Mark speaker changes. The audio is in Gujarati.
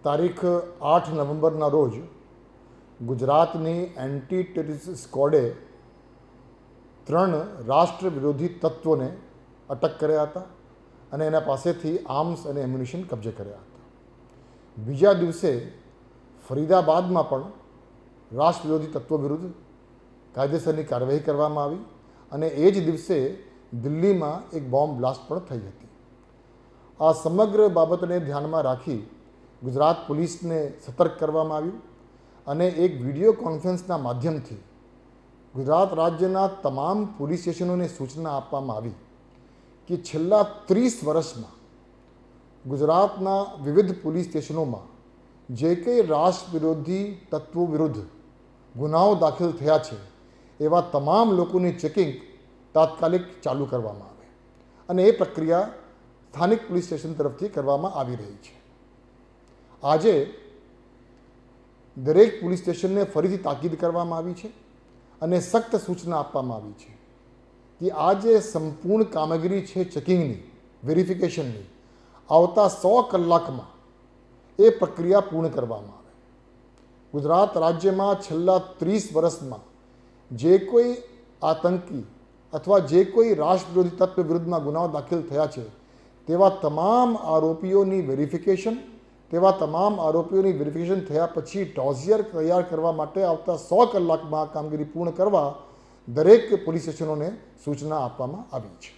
Speaker 1: તારીખ 8 નવેમ્બરના રોજ ગુજરાતની એન્ટી ટેરરિસ્ટ સ્ક્વોડે 3 રાષ્ટ્ર વિરોધી તત્વોને અટક કર્યા હતા અને એના પાસેથી આર્મ્સ અને એમ્યુનિશન કબજે કર્યા હતા. બીજા દિવસે ફરીદાબાદમાં પણ રાષ્ટ્ર વિરોધી તત્વો વિરુદ્ધ કાયદેસરની કાર્યવાહી કરવામાં આવી અને એ જ દિવસે દિલ્હીમાં એક બોમ્બ બ્લાસ્ટ પણ થઈ હતી. આ સમગ્ર બાબતને ધ્યાનમાં રાખી ગુજરાત પોલીસને સતર્ક કરવામાં આવ્યું અને એક વિડીયો કોન્ફરન્સના માધ્યમથી ગુજરાત રાજ્યના તમામ પોલીસ સ્ટેશનોને સૂચના આપવામાં આવી કે છેલ્લા 30 વર્ષમાં ગુજરાતના વિવિધ પોલીસ સ્ટેશનોમાં જે કંઈ રાષ્ટ્ર વિરોધી તત્વો વિરુદ્ધ ગુનાઓ દાખલ થયા છે એવા તમામ લોકોની ચેકિંગ તાત્કાલિક ચાલુ કરવામાં આવે અને એ પ્રક્રિયા સ્થાનિક પોલીસ સ્ટેશન તરફથી કરવામાં આવી રહી છે. આજે દરેક પોલીસ સ્ટેશનને ફરીથી તાકીદ કરવામાં આવી છે અને સખ્ત સૂચના આપવામાં આવી છે કે આ જે સંપૂર્ણ કામગીરી છે ચેકિંગની, વેરિફિકેશનની, આવતા 100 કલાકમાં એ પ્રક્રિયા પૂર્ણ કરવામાં આવે. ગુજરાત રાજ્યમાં છેલ્લા 30 વર્ષમાં જે કોઈ આતંકી અથવા જે કોઈ રાષ્ટ્ર વિરોધી તત્વ વિરુદ્ધમાં ગુનાઓ દાખલ થયા છે તેવા તમામ આરોપીઓની વેરિફિકેશન થયા પછી ડોઝિયર તૈયાર કરવા માટે આવતા 100 કલાકમાં આ કામગીરી પૂર્ણ કરવા દરેક પોલીસ સ્ટેશનોને સૂચના આપવામાં આવી છે.